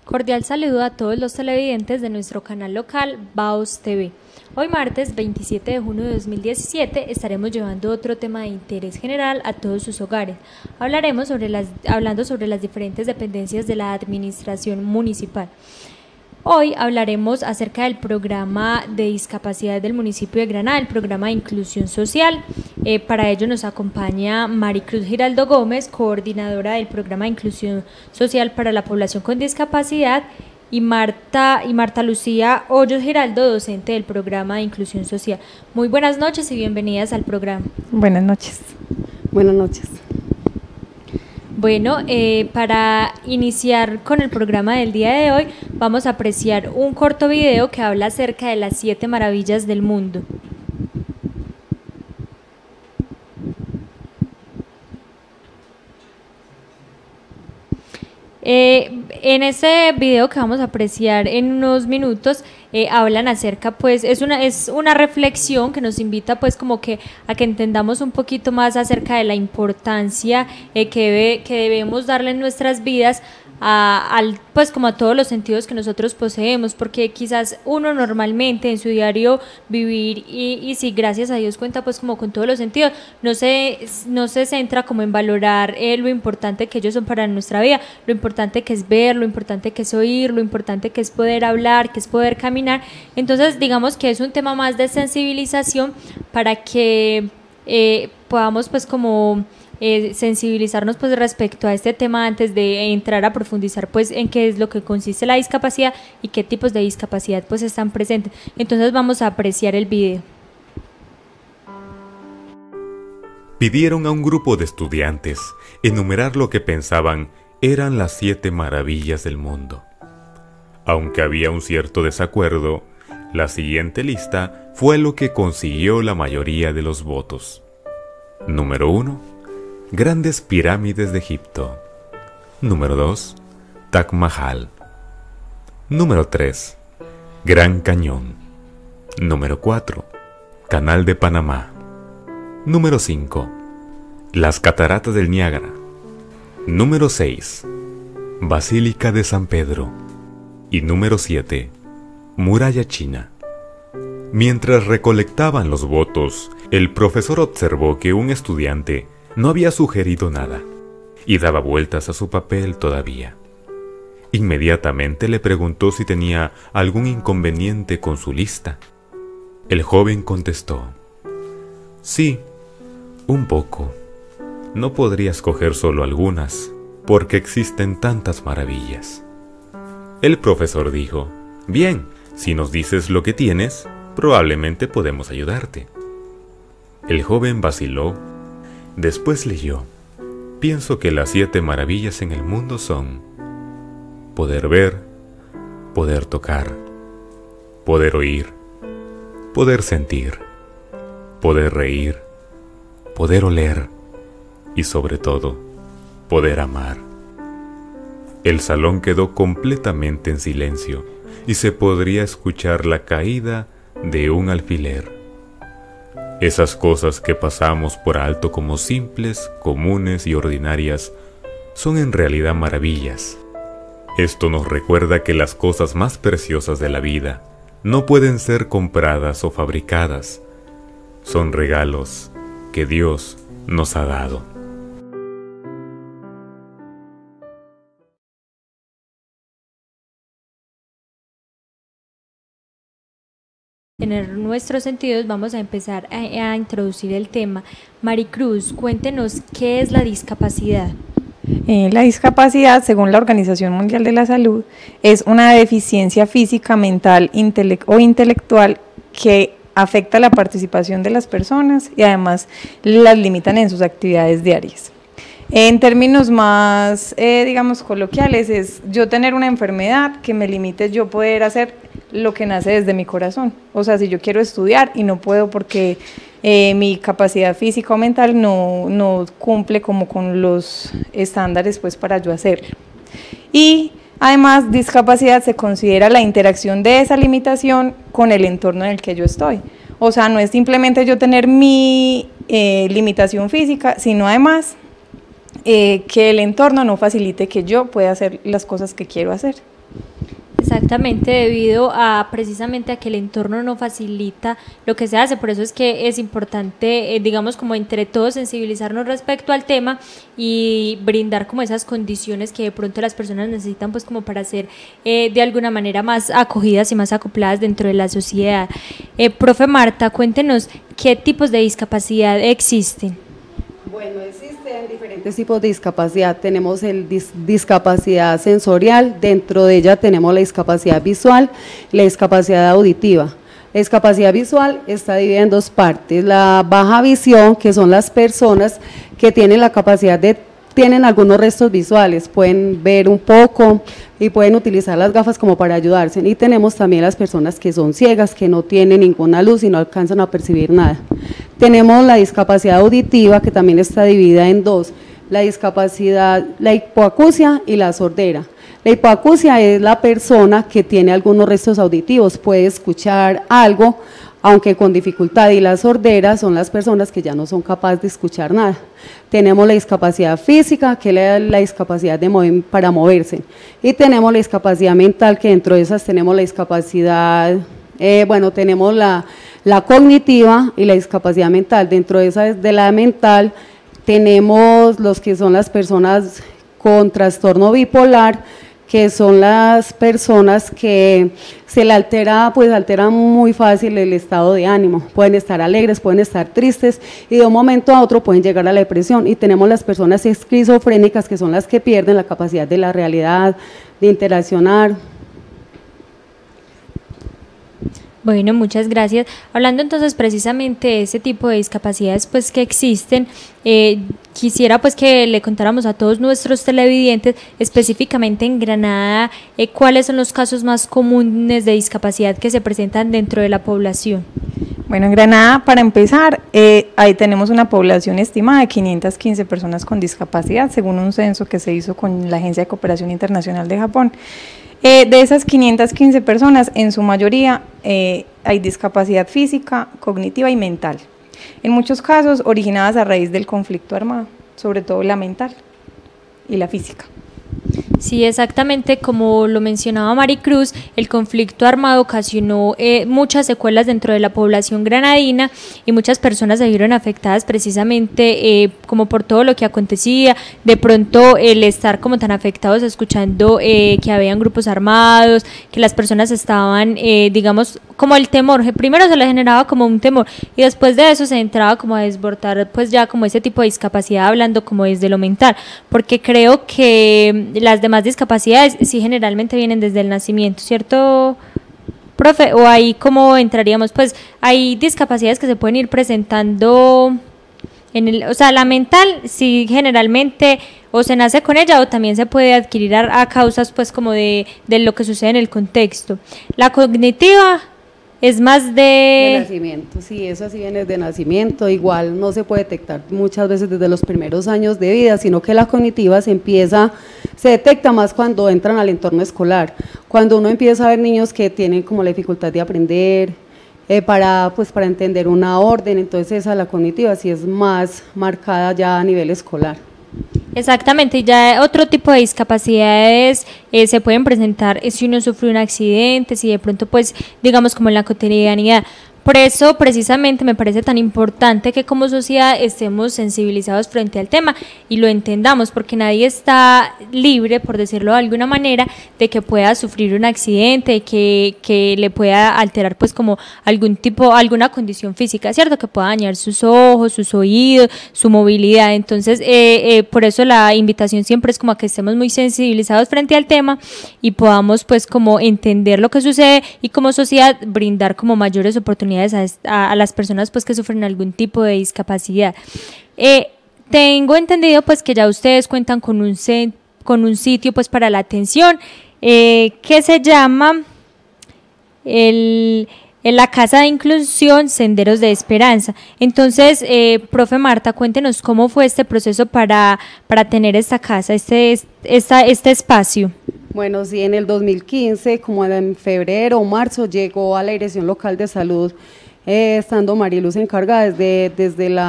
Cordial saludo a todos los televidentes de nuestro canal local Baos TV. Hoy martes 27 de junio de 2017 estaremos llevando otro tema de interés general a todos sus hogares. Hablando sobre las diferentes dependencias de la administración municipal. Hoy hablaremos acerca del programa de discapacidad del municipio de Granada, el programa de inclusión social. Para ello nos acompaña Maricruz Giraldo Gómez, coordinadora del programa de inclusión social para la población con discapacidad, y Marta Lucía Hoyos Giraldo, docente del programa de inclusión social. Muy buenas noches y bienvenidas al programa. Buenas noches. Buenas noches. Bueno, para iniciar con el programa del día de hoy, vamos a apreciar un corto video que habla acerca de las 7 maravillas del mundo. En este video que vamos a apreciar en unos minutos, hablan acerca, pues es una reflexión que nos invita pues como que a que entendamos un poquito más acerca de la importancia que debemos darle en nuestras vidas pues como a todos los sentidos que nosotros poseemos, porque quizás uno normalmente en su diario vivir y si gracias a Dios cuenta pues como con todos los sentidos, no se centra como en valorar lo importante que ellos son para nuestra vida, lo importante que es ver, lo importante que es oír, lo importante que es poder hablar, que es poder caminar. Entonces digamos que es un tema más de sensibilización para que podamos pues como sensibilizarnos pues respecto a este tema antes de entrar a profundizar pues en qué es lo que consiste la discapacidad y qué tipos de discapacidad pues están presentes. Entonces vamos a apreciar el video. Pidieron a un grupo de estudiantes enumerar lo que pensaban eran las 7 maravillas del mundo. Aunque había un cierto desacuerdo, la siguiente lista fue lo que consiguió la mayoría de los votos. Número 1. Grandes pirámides de Egipto. Número 2. Taj Mahal. Número 3. Gran Cañón. Número 4. Canal de Panamá. Número 5. Las Cataratas del Niágara. Número 6. Basílica de San Pedro. Y número 7. Muralla China. Mientras recolectaban los votos, el profesor observó que un estudiante no había sugerido nada y daba vueltas a su papel todavía. Inmediatamente le preguntó si tenía algún inconveniente con su lista. El joven contestó: sí, un poco. No podría escoger solo algunas, porque existen tantas maravillas. El profesor dijo: bien, si nos dices lo que tienes, probablemente podemos ayudarte. El joven vaciló. Después leyó: pienso que las 7 maravillas en el mundo son poder ver, poder tocar, poder oír, poder sentir, poder reír, poder oler y sobre todo, poder amar. El salón quedó completamente en silencio y se podría escuchar la caída de un alfiler. Esas cosas que pasamos por alto como simples, comunes y ordinarias son en realidad maravillas. Esto nos recuerda que las cosas más preciosas de la vida no pueden ser compradas o fabricadas. Son regalos que Dios nos ha dado. En nuestros sentidos vamos a empezar a introducir el tema. Maricruz, cuéntenos qué es la discapacidad. La discapacidad, según la Organización Mundial de la Salud, es una deficiencia física, mental o intelectual que afecta la participación de las personas y además las limitan en sus actividades diarias. En términos más, digamos, coloquiales, es yo tener una enfermedad que me limite yo poder hacer lo que nace desde mi corazón. O sea, si yo quiero estudiar y no puedo porque mi capacidad física o mental no cumple como con los estándares pues para yo hacerlo. Y además, discapacidad se considera la interacción de esa limitación con el entorno en el que yo estoy. O sea, no es simplemente yo tener mi limitación física, sino además que el entorno no facilite que yo pueda hacer las cosas que quiero hacer. Exactamente, debido a precisamente a que el entorno no facilita lo que se hace, por eso es que es importante, digamos, como entre todos sensibilizarnos respecto al tema y brindar como esas condiciones que de pronto las personas necesitan pues como para ser de alguna manera más acogidas y más acopladas dentro de la sociedad. Profe Marta, cuéntenos qué tipos de discapacidad existen. Bueno, existen diferentes tipos de discapacidad. Tenemos el discapacidad sensorial, dentro de ella tenemos la discapacidad visual y la discapacidad auditiva. La discapacidad visual está dividida en dos partes. La baja visión, que son las personas que tienen la capacidad tienen algunos restos visuales, pueden ver un poco y pueden utilizar las gafas como para ayudarse. Y tenemos también las personas que son ciegas, que no tienen ninguna luz y no alcanzan a percibir nada. Tenemos la discapacidad auditiva, que también está dividida en dos, la hipoacusia y la sordera. La hipoacusia es la persona que tiene algunos restos auditivos, puede escuchar algo, aunque con dificultad, y la sordera son las personas que ya no son capaces de escuchar nada. Tenemos la discapacidad física, que es la discapacidad para moverse, y tenemos la discapacidad mental, que dentro de esas tenemos la discapacidad, tenemos la cognitiva y la discapacidad mental. Dentro de esa, de la mental, tenemos los que son las personas con trastorno bipolar, que son las personas que se le altera muy fácil el estado de ánimo, pueden estar alegres, pueden estar tristes y de un momento a otro pueden llegar a la depresión. Y tenemos las personas esquizofrénicas, que son las que pierden la capacidad de la realidad, de interaccionar. Bueno, muchas gracias. Hablando entonces precisamente de ese tipo de discapacidades pues que existen, quisiera pues que le contáramos a todos nuestros televidentes, específicamente en Granada, cuáles son los casos más comunes de discapacidad que se presentan dentro de la población. Bueno, en Granada, para empezar, ahí tenemos una población estimada de 515 personas con discapacidad, según un censo que se hizo con la Agencia de Cooperación Internacional de Japón. De esas 515 personas, en su mayoría hay discapacidad física, cognitiva y mental. En muchos casos originadas a raíz del conflicto armado, sobre todo la mental y la física. Sí, exactamente como lo mencionaba Maricruz, el conflicto armado ocasionó muchas secuelas dentro de la población granadina y muchas personas se vieron afectadas precisamente como por todo lo que acontecía, de pronto el estar como tan afectados escuchando que habían grupos armados, que las personas estaban, digamos, como el temor, primero se les generaba como un temor y después de eso se entraba como a desbordar pues ya como ese tipo de discapacidad hablando como desde lo mental, porque creo que las demás discapacidades sí generalmente vienen desde el nacimiento, ¿cierto, profe? O ahí cómo entraríamos, pues hay discapacidades que se pueden ir presentando o sea, la mental sí generalmente o se nace con ella o también se puede adquirir a causas pues como de lo que sucede en el contexto. La cognitiva es más de nacimiento, sí, eso así viene de nacimiento, igual no se puede detectar muchas veces desde los primeros años de vida, sino que la cognitiva se detecta más cuando entran al entorno escolar, cuando uno empieza a ver niños que tienen como la dificultad de aprender, para entender una orden, entonces esa la cognitiva sí es más marcada ya a nivel escolar. Exactamente, ya otro tipo de discapacidades se pueden presentar si uno sufre un accidente, si de pronto pues digamos como en la cotidianidad. Por eso precisamente me parece tan importante que como sociedad estemos sensibilizados frente al tema y lo entendamos, porque nadie está libre, por decirlo de alguna manera, de que pueda sufrir un accidente, que le pueda alterar pues como alguna condición física, ¿cierto? Que pueda dañar sus ojos, sus oídos, su movilidad. Entonces, por eso la invitación siempre es como a que estemos muy sensibilizados frente al tema y podamos pues como entender lo que sucede y como sociedad brindar como mayores oportunidades a las personas pues que sufren algún tipo de discapacidad. Tengo entendido pues que ya ustedes cuentan con un sitio pues para la atención que se llama la Casa de Inclusión Senderos de Esperanza. Entonces, profe Marta, cuéntenos cómo fue este proceso para tener esta casa, este espacio. Bueno, sí, en el 2015, como en febrero o marzo, llegó a la Dirección Local de Salud, estando Mariluz encargada desde el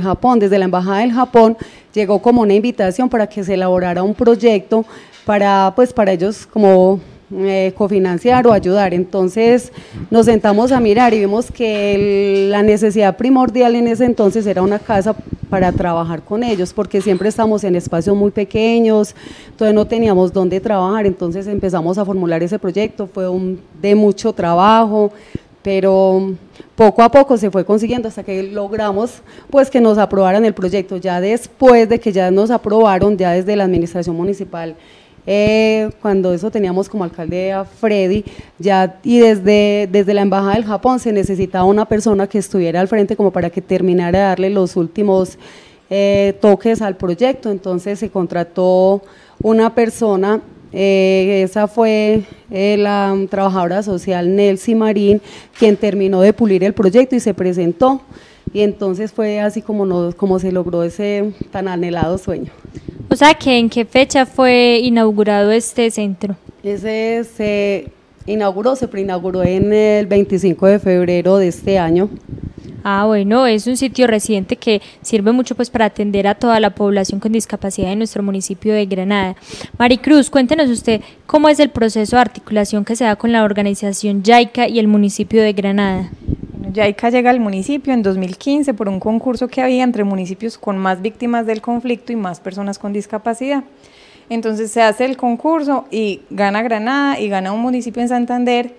Japón, desde la Embajada del Japón, llegó como una invitación para que se elaborara un proyecto para, pues, para ellos como cofinanciar o ayudar. Entonces nos sentamos a mirar y vimos que la necesidad primordial en ese entonces era una casa para trabajar con ellos, porque siempre estamos en espacios muy pequeños, entonces no teníamos dónde trabajar. Entonces empezamos a formular ese proyecto, fue de mucho trabajo, pero poco a poco se fue consiguiendo hasta que logramos pues que nos aprobaran el proyecto. Ya después de que ya nos aprobaron, ya desde la administración municipal, cuando eso teníamos como alcalde a Freddy, ya, y desde la embajada del Japón se necesitaba una persona que estuviera al frente como para que terminara de darle los últimos toques al proyecto. Entonces se contrató una persona, esa fue la trabajadora social Nelcy Marín, quien terminó de pulir el proyecto y se presentó, y entonces fue así como se logró ese tan anhelado sueño. O sea, que ¿en qué fecha fue inaugurado este centro? Ese se preinauguró en el 25 de febrero de este año. Ah, bueno, es un sitio reciente que sirve mucho pues para atender a toda la población con discapacidad de nuestro municipio de Granada. Maricruz, cuéntenos usted cómo es el proceso de articulación que se da con la organización JICA y el municipio de Granada. JICA llega al municipio en 2015 por un concurso que había entre municipios con más víctimas del conflicto y más personas con discapacidad. Entonces se hace el concurso y gana Granada y gana un municipio en Santander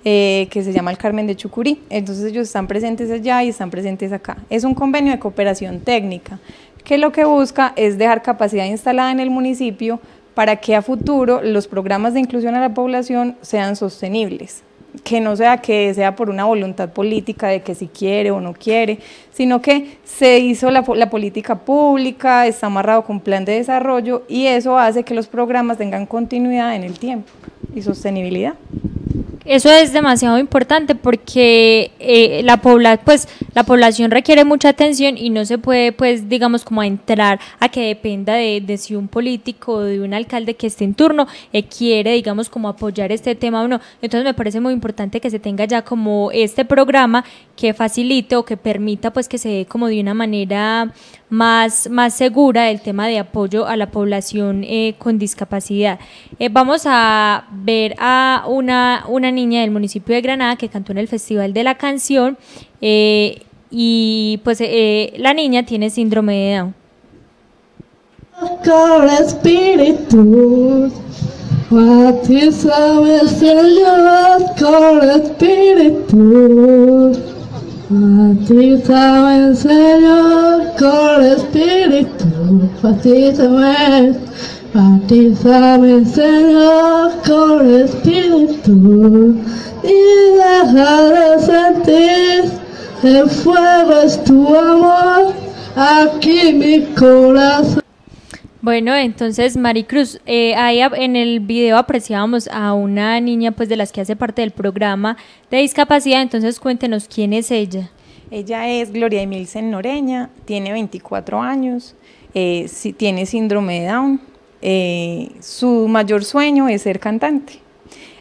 que se llama el Carmen de Chucurí. Entonces ellos están presentes allá y están presentes acá. Es un convenio de cooperación técnica que lo que busca es dejar capacidad instalada en el municipio para que a futuro los programas de inclusión a la población sean sostenibles. Que no sea que sea por una voluntad política de que si quiere o no quiere, sino que se hizo la política pública, está amarrado con plan de desarrollo y eso hace que los programas tengan continuidad en el tiempo y sostenibilidad. Eso es demasiado importante porque la población requiere mucha atención y no se puede, pues, digamos, como entrar a que dependa de si un político o de un alcalde que esté en turno quiere, digamos, como apoyar este tema o no. Entonces me parece muy importante que se tenga ya como este programa que facilite o que permita pues que se dé como de una manera más segura el tema de apoyo a la población con discapacidad. Vamos a ver a una niña del municipio de Granada que cantó en el Festival de la Canción y pues la niña tiene síndrome de Down. Con espíritu, bautizame Señor, con espíritu, bautizame Señor, con espíritu, bautizame Señor, con espíritu, y deja de sentir el fuego es tu amor, aquí mi corazón. Bueno, entonces Maricruz, ahí en el video apreciábamos a una niña pues de las que hace parte del programa de discapacidad, entonces cuéntenos quién es ella. Ella es Gloria Emilsen Noreña, tiene 24 años, tiene síndrome de Down, su mayor sueño es ser cantante.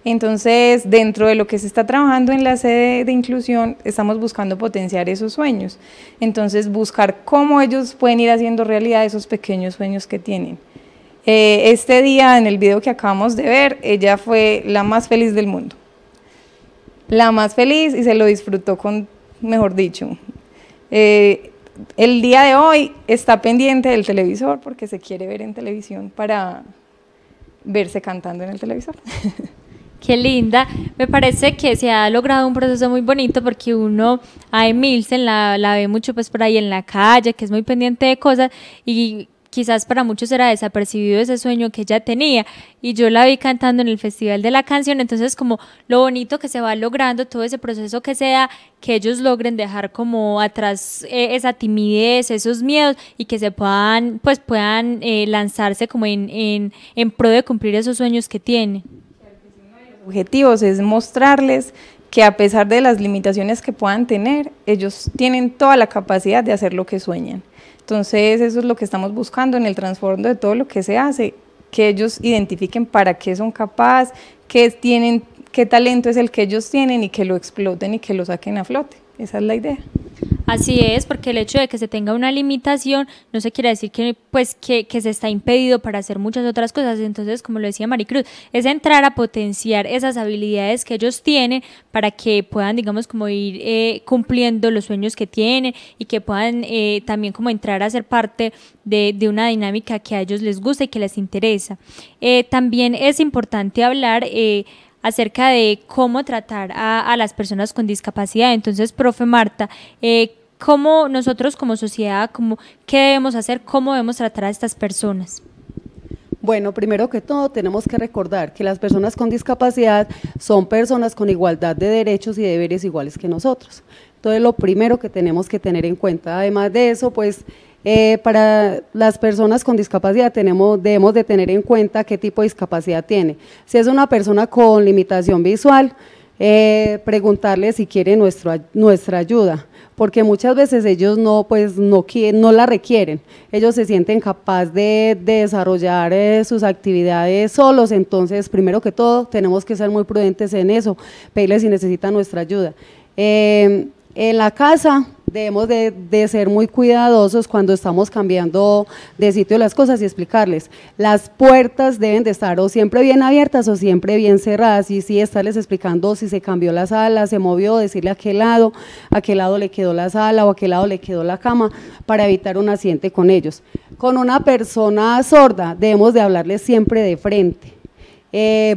Entonces, dentro de lo que se está trabajando en la sede de inclusión, estamos buscando potenciar esos sueños. Entonces, buscar cómo ellos pueden ir haciendo realidad esos pequeños sueños que tienen. Este día, en el video que acabamos de ver, ella fue la más feliz del mundo. La más feliz y se lo disfrutó con, mejor dicho. El día de hoy está pendiente del televisor porque se quiere ver en televisión para verse cantando en el televisor. Qué linda, me parece que se ha logrado un proceso muy bonito porque uno a Emilsen la ve mucho pues por ahí en la calle, que es muy pendiente de cosas y quizás para muchos era desapercibido ese sueño que ella tenía y yo la vi cantando en el Festival de la Canción, entonces como lo bonito que se va logrando, todo ese proceso que se da, que ellos logren dejar como atrás esa timidez, esos miedos y que se puedan lanzarse como en pro de cumplir esos sueños que tienen. Objetivos es mostrarles que a pesar de las limitaciones que puedan tener, ellos tienen toda la capacidad de hacer lo que sueñan. Entonces eso es lo que estamos buscando en el trasfondo de todo lo que se hace, que ellos identifiquen para qué son capaces, qué talento es el que ellos tienen y que lo exploten y que lo saquen a flote. Esa es la idea. Así es, porque el hecho de que se tenga una limitación no se quiere decir que pues que se está impedido para hacer muchas otras cosas. Entonces, como lo decía Maricruz, es entrar a potenciar esas habilidades que ellos tienen para que puedan, digamos, como ir cumpliendo los sueños que tienen y que puedan también como entrar a ser parte de una dinámica que a ellos les gusta y que les interesa. También es importante hablar acerca de cómo tratar a las personas con discapacidad. Entonces, profe Marta, ¿cómo nosotros como sociedad, qué debemos hacer, cómo debemos tratar a estas personas? Bueno, primero que todo tenemos que recordar que las personas con discapacidad son personas con igualdad de derechos y deberes iguales que nosotros. Entonces, lo primero que tenemos que tener en cuenta, además de eso, pues, para las personas con discapacidad debemos de tener en cuenta qué tipo de discapacidad tiene. Si es una persona con limitación visual, preguntarle si quiere nuestra ayuda, porque muchas veces ellos no la requieren, ellos se sienten capaces de desarrollar sus actividades solos. Entonces, primero que todo, tenemos que ser muy prudentes en eso, pedirles si necesitan nuestra ayuda. En la casa debemos de ser muy cuidadosos cuando estamos cambiando de sitio las cosas y explicarles. Las puertas deben de estar o siempre bien abiertas o siempre bien cerradas, y sí estarles explicando si se cambió la sala, se movió, decirle a qué lado le quedó la sala o a qué lado le quedó la cama, para evitar un accidente con ellos. Con una persona sorda debemos de hablarles siempre de frente.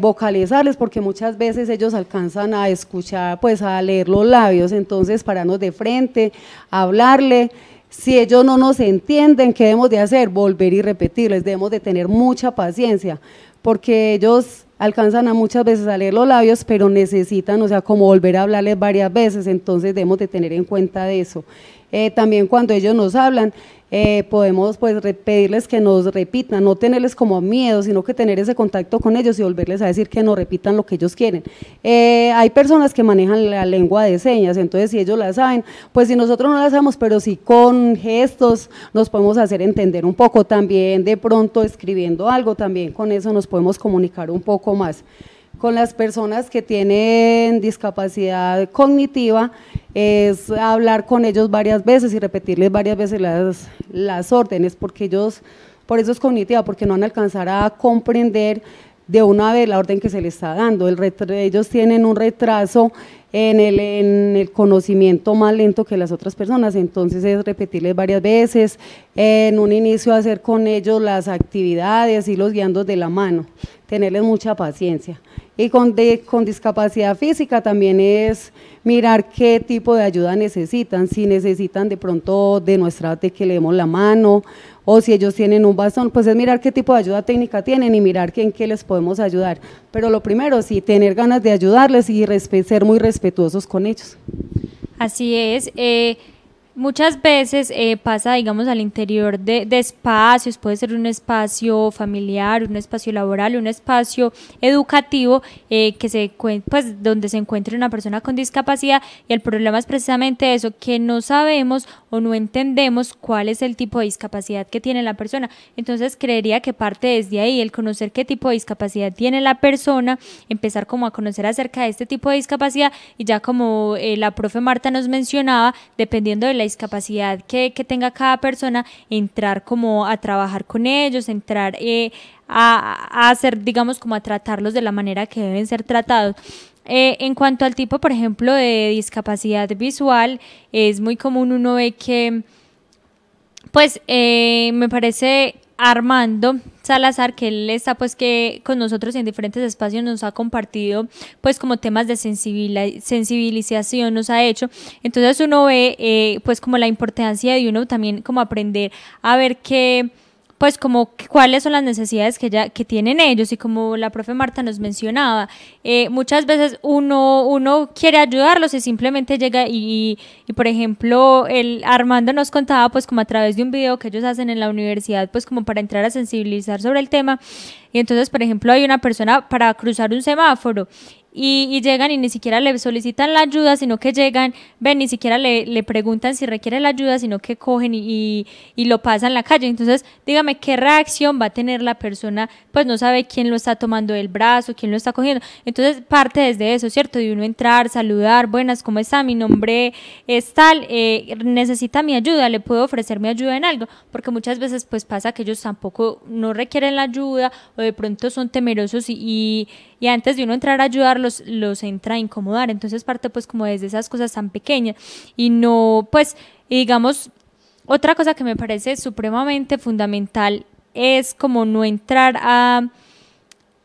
Vocalizarles, porque muchas veces ellos alcanzan a escuchar, pues a leer los labios. Entonces pararnos de frente, hablarle. Si ellos no nos entienden, ¿qué debemos de hacer? Volver y repetirles. Debemos de tener mucha paciencia, porque ellos alcanzan a muchas veces a leer los labios, pero necesitan, o sea, como volver a hablarles varias veces. Entonces debemos de tener en cuenta de eso. También cuando ellos nos hablan, podemos pues pedirles que nos repitan, no tenerles como miedo, sino que tener ese contacto con ellos y volverles a decir que nos repitan lo que ellos quieren. Hay personas que manejan la lengua de señas, entonces si ellos la saben, pues si nosotros no la sabemos, pero si con gestos nos podemos hacer entender un poco. También de pronto escribiendo algo, también con eso nos podemos comunicar un poco más. Con las personas que tienen discapacidad cognitiva, es hablar con ellos varias veces y repetirles varias veces las órdenes, porque ellos, por eso es cognitiva, porque no van a alcanzar a comprender de una vez la orden que se les está dando. Ellos tienen un retraso en el conocimiento más lento que las otras personas. Entonces es repetirles varias veces, en un inicio hacer con ellos las actividades, irlos guiando de la mano, tenerles mucha paciencia. Y con discapacidad física también es mirar qué tipo de ayuda necesitan, si necesitan de pronto de que le demos la mano, o si ellos tienen un bastón, pues es mirar qué tipo de ayuda técnica tienen y mirar en qué les podemos ayudar. Pero lo primero, sí, tener ganas de ayudarles y ser muy respetuosos con ellos. Así es. Muchas veces pasa, digamos, al interior de espacios, puede ser un espacio familiar, un espacio laboral, un espacio educativo, pues donde se encuentre una persona con discapacidad, y el problema es precisamente eso, que no sabemos o no entendemos cuál es el tipo de discapacidad que tiene la persona. Entonces creería que parte desde ahí, el conocer qué tipo de discapacidad tiene la persona, empezar como a conocer acerca de este tipo de discapacidad, y ya como la profe Marta nos mencionaba, dependiendo de la discapacidad que tenga cada persona, entrar como a trabajar con ellos, entrar a hacer, digamos, como a tratarlos de la manera que deben ser tratados. En cuanto al tipo, por ejemplo, de discapacidad visual, es muy común, uno ve que, pues, me parece Armando Salazar, que él está pues que con nosotros en diferentes espacios nos ha compartido pues como temas de sensibilización, nos ha hecho. Entonces uno ve pues como la importancia de uno también como aprender a ver que pues como cuáles son las necesidades que tienen ellos, y como la profe Marta nos mencionaba, muchas veces uno quiere ayudarlos y simplemente llega y por ejemplo, el Armando nos contaba pues como a través de un video que ellos hacen en la universidad, pues como para entrar a sensibilizar sobre el tema, Y entonces, por ejemplo, hay una persona para cruzar un semáforo y llegan y ni siquiera le solicitan la ayuda, sino que llegan, ven, ni siquiera le preguntan si requiere la ayuda, sino que cogen y lo pasan la calle. Entonces, dígame, ¿qué reacción va a tener la persona? Pues no sabe quién lo está tomando del brazo, quién lo está cogiendo. Entonces, parte desde eso, ¿cierto? De uno entrar, saludar, buenas, ¿cómo está? Mi nombre es tal, necesita mi ayuda, ¿le puedo ofrecer mi ayuda en algo? Porque muchas veces pues pasa que ellos tampoco no requieren la ayuda o de pronto son temerosos y antes de uno entrar a ayudarlos, los entra a incomodar. Entonces parte pues como desde esas cosas tan pequeñas y no pues, y digamos, otra cosa que me parece supremamente fundamental es como no entrar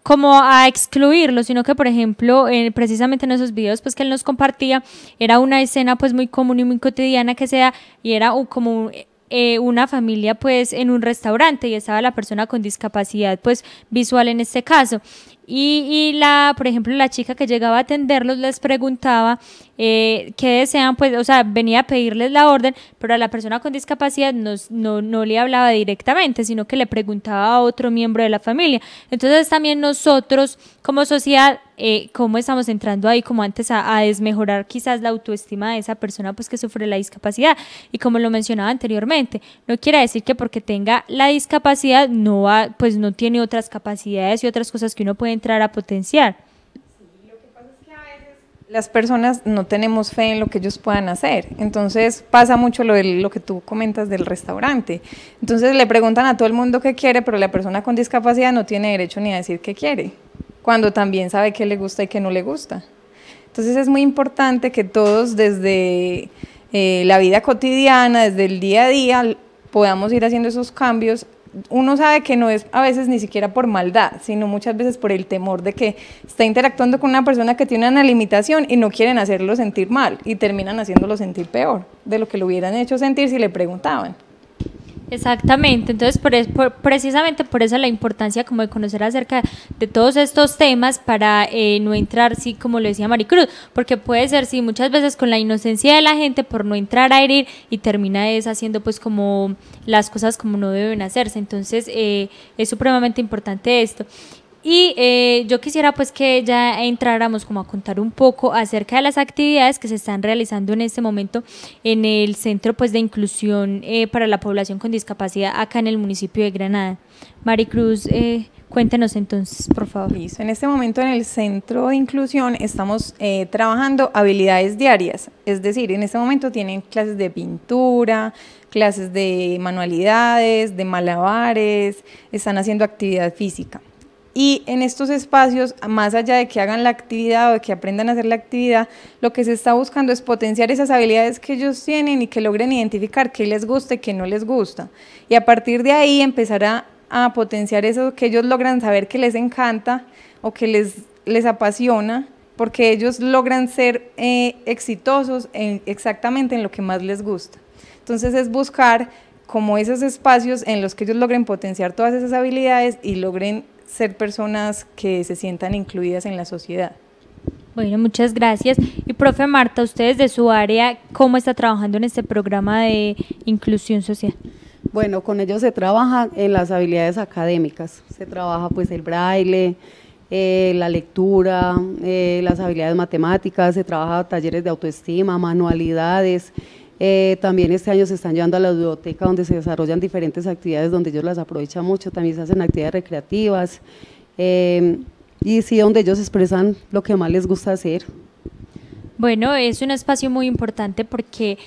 como a excluirlo, sino que por ejemplo precisamente en esos videos pues que él nos compartía era una escena pues muy común y muy cotidiana que se da y era como una familia pues en un restaurante y estaba la persona con discapacidad pues visual en este caso y por ejemplo la chica que llegaba a atenderlos les preguntaba qué desean, pues, o sea, venía a pedirles la orden, pero a la persona con discapacidad no le hablaba directamente, sino que le preguntaba a otro miembro de la familia. Entonces también nosotros como sociedad, cómo estamos entrando ahí como antes a desmejorar quizás la autoestima de esa persona pues que sufre la discapacidad y como lo mencionaba anteriormente, no quiere decir que porque tenga la discapacidad pues no tiene otras capacidades y otras cosas que uno puede entrar a potenciar. Las personas no tenemos fe en lo que ellos puedan hacer, entonces pasa mucho lo que tú comentas del restaurante, entonces le preguntan a todo el mundo qué quiere, pero la persona con discapacidad no tiene derecho ni a decir qué quiere, cuando también sabe qué le gusta y qué no le gusta. Entonces es muy importante que todos desde la vida cotidiana, desde el día a día, podamos ir haciendo esos cambios. Uno sabe que no es a veces ni siquiera por maldad, sino muchas veces por el temor de que está interactuando con una persona que tiene una limitación y no quieren hacerlo sentir mal y terminan haciéndolo sentir peor de lo que lo hubieran hecho sentir si le preguntaban. Exactamente, entonces precisamente por eso la importancia como de conocer acerca de todos estos temas para no entrar, sí, como lo decía Maricruz, porque puede ser, sí, muchas veces con la inocencia de la gente por no entrar a herir y termina haciendo pues como las cosas como no deben hacerse, entonces es supremamente importante esto. Y yo quisiera pues que ya entráramos como a contar un poco acerca de las actividades que se están realizando en este momento en el Centro pues de Inclusión para la Población con Discapacidad acá en el municipio de Granada. Maricruz, cuéntenos entonces, por favor. Listo. En este momento en el Centro de Inclusión estamos trabajando habilidades diarias, es decir, en este momento tienen clases de pintura, clases de manualidades, de malabares, están haciendo actividad física. Y en estos espacios, más allá de que hagan la actividad o de que aprendan a hacer la actividad, lo que se está buscando es potenciar esas habilidades que ellos tienen y que logren identificar qué les gusta y qué no les gusta. Y a partir de ahí empezar a potenciar eso que ellos logran saber que les encanta o que les apasiona, porque ellos logran ser exitosos exactamente en lo que más les gusta. Entonces es buscar como esos espacios en los que ellos logren potenciar todas esas habilidades y logren ser personas que se sientan incluidas en la sociedad. Bueno, muchas gracias. Y profe Marta, ustedes de su área, ¿cómo está trabajando en este programa de inclusión social? Bueno, con ellos se trabaja en las habilidades académicas, se trabaja pues el braille, la lectura, las habilidades matemáticas, se trabaja talleres de autoestima, manualidades. También este año se están llevando a la biblioteca donde se desarrollan diferentes actividades donde ellos las aprovechan mucho, también se hacen actividades recreativas y sí, donde ellos expresan lo que más les gusta hacer. Bueno, es un espacio muy importante porque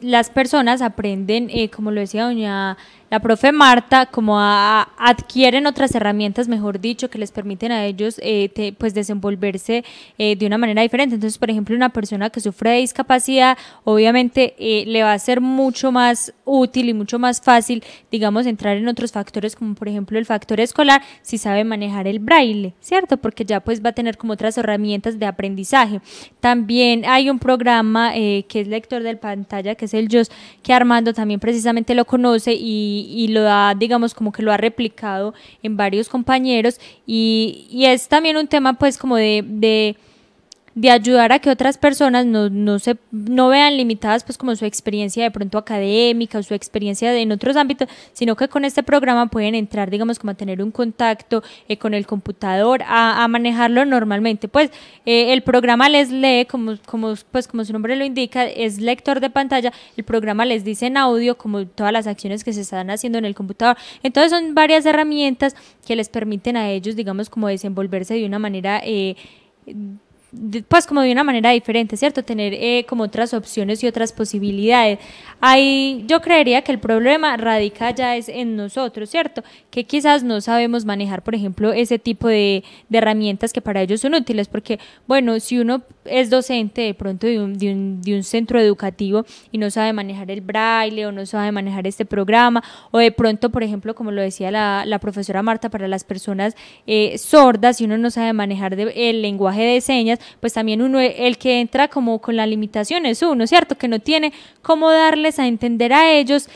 las personas aprenden, como lo decía la profe Marta, como adquieren otras herramientas, mejor dicho, que les permiten a ellos pues desenvolverse de una manera diferente. Entonces, por ejemplo, una persona que sufre de discapacidad, obviamente le va a ser mucho más útil y mucho más fácil, digamos, entrar en otros factores, como por ejemplo el factor escolar, si sabe manejar el braille, ¿cierto? Porque ya pues va a tener como otras herramientas de aprendizaje. También hay un programa que es lector del pantalla, que es el JOS, que Armando también precisamente lo conoce y lo da, digamos, como que lo ha replicado en varios compañeros y es también un tema pues como de de ayudar a que otras personas no vean limitadas pues como su experiencia de pronto académica o su experiencia en otros ámbitos, sino que con este programa pueden entrar, digamos, como a tener un contacto con el computador, a manejarlo normalmente. Pues el programa les lee, como su nombre lo indica, es lector de pantalla, el programa les dice en audio como todas las acciones que se están haciendo en el computador. Entonces son varias herramientas que les permiten a ellos, digamos, como desenvolverse de una manera pues como de una manera diferente, ¿cierto? Tener como otras opciones y otras posibilidades. Ahí yo creería que el problema radica ya es en nosotros, ¿cierto? Que quizás no sabemos manejar, por ejemplo, ese tipo de herramientas que para ellos son útiles, porque, bueno, si uno es docente de pronto de un centro educativo y no sabe manejar el braille o no sabe manejar este programa, o de pronto, por ejemplo, como lo decía la profesora Marta, para las personas sordas, si uno no sabe manejar el lenguaje de señas, pues también uno, el que entra como con la limitación es uno, ¿cierto? Que no tiene cómo darles a entender a ellos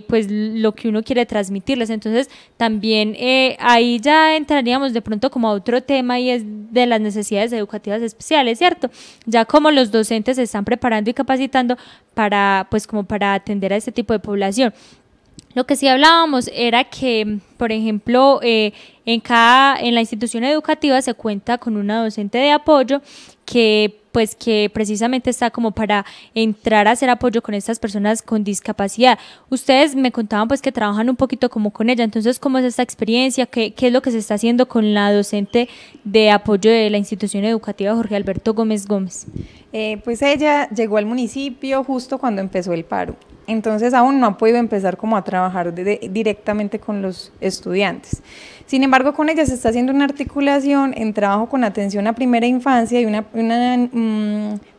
pues lo que uno quiere transmitirles. Entonces también ahí ya entraríamos de pronto como a otro tema, y es de las necesidades educativas especiales, ¿cierto? Ya como los docentes se están preparando y capacitando para pues como para atender a este tipo de población. Lo que sí hablábamos era que, por ejemplo, en la institución educativa se cuenta con una docente de apoyo que precisamente está como para entrar a hacer apoyo con estas personas con discapacidad. Ustedes me contaban pues que trabajan un poquito como con ella, entonces, ¿cómo es esta experiencia? ¿Qué es lo que se está haciendo con la docente de apoyo de la institución educativa Jorge Alberto Gómez Gómez? Pues ella llegó al municipio justo cuando empezó el paro, entonces aún no ha podido empezar como a trabajar directamente con los estudiantes. Sin embargo, con ella se está haciendo una articulación en trabajo con atención a primera infancia, y una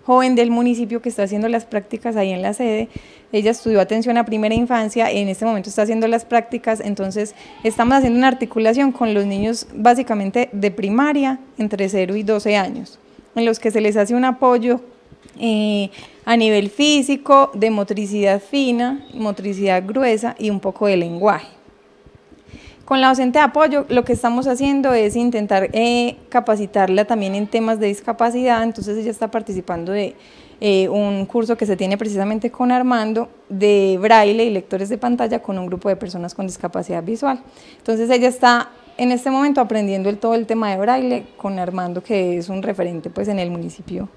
joven del municipio que está haciendo las prácticas ahí en la sede. Ella estudió atención a primera infancia, en este momento está haciendo las prácticas, entonces estamos haciendo una articulación con los niños básicamente de primaria, entre 0 y 12 años, en los que se les hace un apoyo a nivel físico, de motricidad fina, motricidad gruesa y un poco de lenguaje. Con la docente de apoyo lo que estamos haciendo es intentar capacitarla también en temas de discapacidad. Entonces ella está participando de un curso que se tiene precisamente con Armando de braille y lectores de pantalla con un grupo de personas con discapacidad visual. Entonces ella está en este momento aprendiendo todo el tema de braille con Armando, que es un referente pues en el municipio,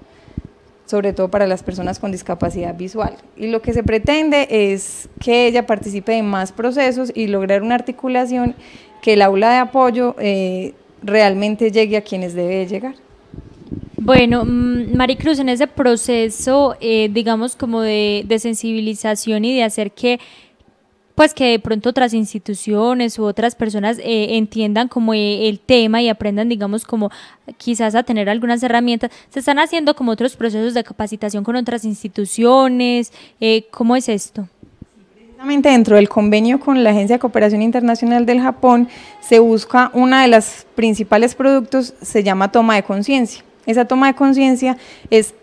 sobre todo para las personas con discapacidad visual. Y lo que se pretende es que ella participe en más procesos y lograr una articulación, que el aula de apoyo realmente llegue a quienes debe llegar. Bueno, Maricruz, en ese proceso, digamos, como de sensibilización y de hacer que de pronto otras instituciones u otras personas entiendan como el tema y aprendan, digamos, como quizás a tener algunas herramientas. ¿Se están haciendo como otros procesos de capacitación con otras instituciones? ¿Cómo es esto? Precisamente dentro del convenio con la Agencia de Cooperación Internacional del Japón se busca, una de las principales productos se llama toma de conciencia. Esa toma de conciencia es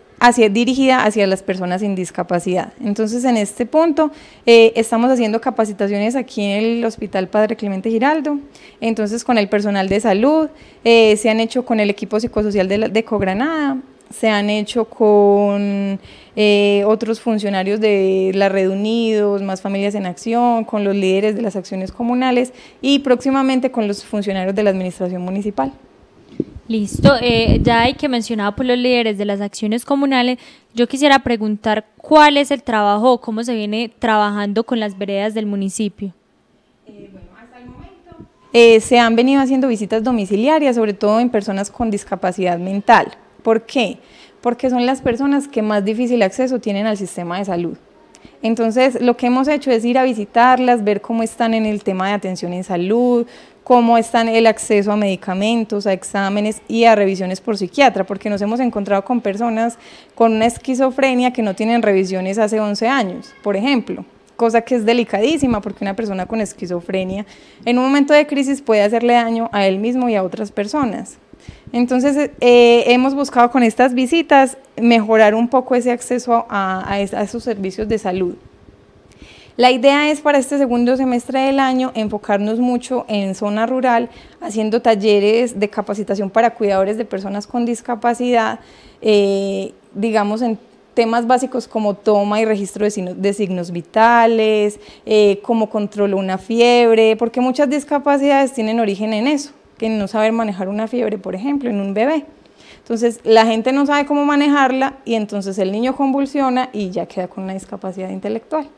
dirigida hacia las personas sin discapacidad. Entonces, en este punto estamos haciendo capacitaciones aquí en el Hospital Padre Clemente Giraldo, entonces con el personal de salud, se han hecho con el equipo psicosocial de Cogranada, se han hecho con otros funcionarios de la Red Unidos, Más Familias en Acción, con los líderes de las acciones comunales y próximamente con los funcionarios de la administración municipal. Listo, ya hay que mencionar por los líderes de las acciones comunales. Yo quisiera preguntar cuál es el trabajo o cómo se viene trabajando con las veredas del municipio. Bueno, hasta el momento se han venido haciendo visitas domiciliarias, sobre todo en personas con discapacidad mental. ¿Por qué? Porque son las personas que más difícil acceso tienen al sistema de salud. Entonces, lo que hemos hecho es ir a visitarlas, ver cómo están en el tema de atención en salud, cómo están el acceso a medicamentos, a exámenes y a revisiones por psiquiatra, porque nos hemos encontrado con personas con una esquizofrenia que no tienen revisiones hace 11 años, por ejemplo, cosa que es delicadísima, porque una persona con esquizofrenia en un momento de crisis puede hacerle daño a él mismo y a otras personas. Entonces, hemos buscado con estas visitas mejorar un poco ese acceso a esos servicios de salud. La idea es para este segundo semestre del año enfocarnos mucho en zona rural, haciendo talleres de capacitación para cuidadores de personas con discapacidad, digamos en temas básicos como toma y registro de signos vitales, cómo controlo una fiebre, porque muchas discapacidades tienen origen en eso, que no saber manejar una fiebre, por ejemplo, en un bebé. Entonces la gente no sabe cómo manejarla y entonces el niño convulsiona y ya queda con una discapacidad intelectual.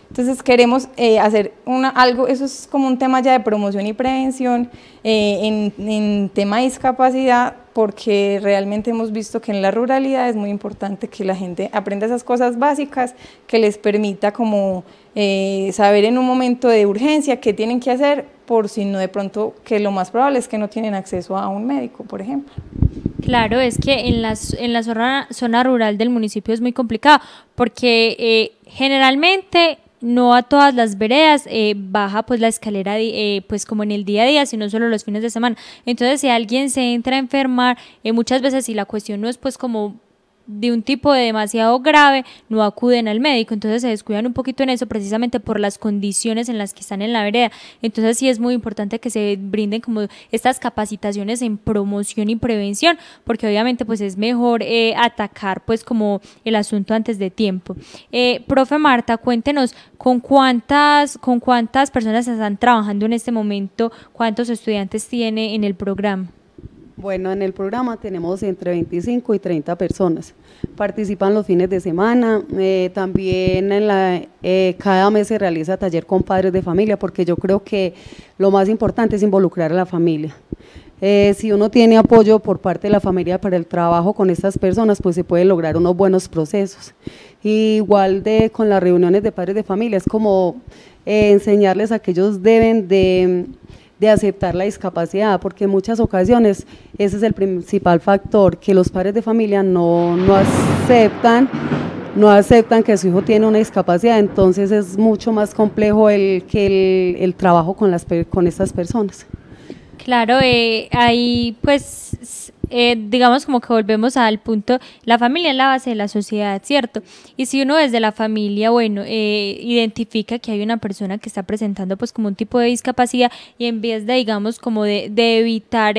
Entonces queremos hacer algo, eso es como un tema ya de promoción y prevención en tema de discapacidad, porque realmente hemos visto que en la ruralidad es muy importante que la gente aprenda esas cosas básicas que les permita como saber en un momento de urgencia qué tienen que hacer, por si no de pronto, que lo más probable es que no tienen acceso a un médico, por ejemplo. Claro, es que en la zona rural del municipio es muy complicado, porque generalmente no a todas las veredas baja pues la escalera pues como en el día a día, sino solo los fines de semana. Entonces si alguien se entra a enfermar, muchas veces si la cuestión no es pues como de un tipo de demasiado grave, no acuden al médico, entonces se descuidan un poquito en eso precisamente por las condiciones en las que están en la vereda. Entonces sí es muy importante que se brinden como estas capacitaciones en promoción y prevención, porque obviamente pues es mejor atacar pues como el asunto antes de tiempo. Profe Marta, cuéntenos con cuántas personas están trabajando en este momento, cuántos estudiantes tiene en el programa. Bueno, en el programa tenemos entre 25 y 30 personas, participan los fines de semana, también cada mes se realiza taller con padres de familia, porque yo creo que lo más importante es involucrar a la familia. Si uno tiene apoyo por parte de la familia para el trabajo con estas personas, pues se puede lograr unos buenos procesos. Igual con las reuniones de padres de familia, es como enseñarles a que ellos deben de aceptar la discapacidad, porque en muchas ocasiones ese es el principal factor, que los padres de familia no aceptan que su hijo tiene una discapacidad, entonces es mucho más complejo el trabajo con estas personas. Claro, ahí pues digamos como que volvemos al punto, la familia es la base de la sociedad, ¿cierto? Y si uno desde la familia, bueno, identifica que hay una persona que está presentando pues como un tipo de discapacidad, y en vez de digamos como de evitar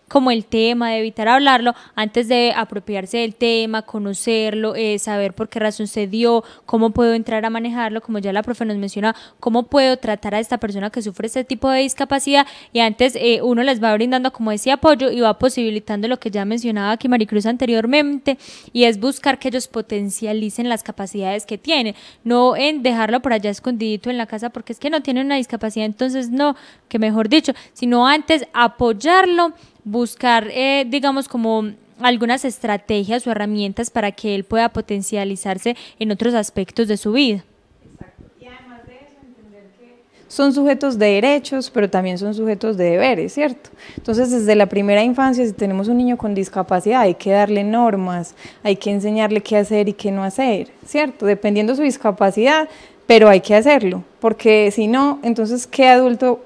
como el tema, de evitar hablarlo, antes de apropiarse del tema, conocerlo, saber por qué razón se dio, cómo puedo entrar a manejarlo, como ya la profe nos menciona, cómo puedo tratar a esta persona que sufre este tipo de discapacidad, y antes uno les va brindando como ese apoyo y va posibilitando lo que ya mencionaba aquí Maricruz anteriormente, y es buscar que ellos potencialicen las capacidades que tienen, no en dejarlo por allá escondidito en la casa porque es que no tiene una discapacidad, entonces no, que mejor dicho, sino antes apoyarlo, buscar, digamos, como algunas estrategias o herramientas para que él pueda potencializarse en otros aspectos de su vida. Exacto. Y además de eso, entender que son sujetos de derechos, pero también son sujetos de deberes, ¿cierto? Entonces, desde la primera infancia, si tenemos un niño con discapacidad, hay que darle normas, hay que enseñarle qué hacer y qué no hacer, ¿cierto? Dependiendo de su discapacidad, pero hay que hacerlo, porque si no, entonces, ¿qué adulto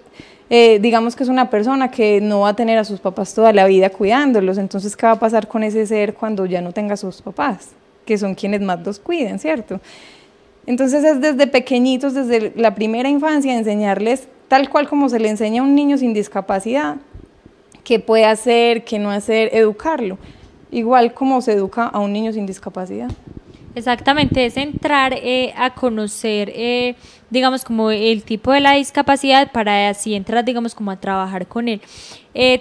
digamos que es una persona que no va a tener a sus papás toda la vida cuidándolos? Entonces, ¿qué va a pasar con ese ser cuando ya no tenga a sus papás? Que son quienes más los cuiden, ¿cierto? Entonces es desde pequeñitos, desde la primera infancia, enseñarles tal cual como se le enseña a un niño sin discapacidad, qué puede hacer, qué no hacer, educarlo, igual como se educa a un niño sin discapacidad. Exactamente, es entrar a conocer, digamos, como el tipo de la discapacidad para así entrar, digamos, como a trabajar con él.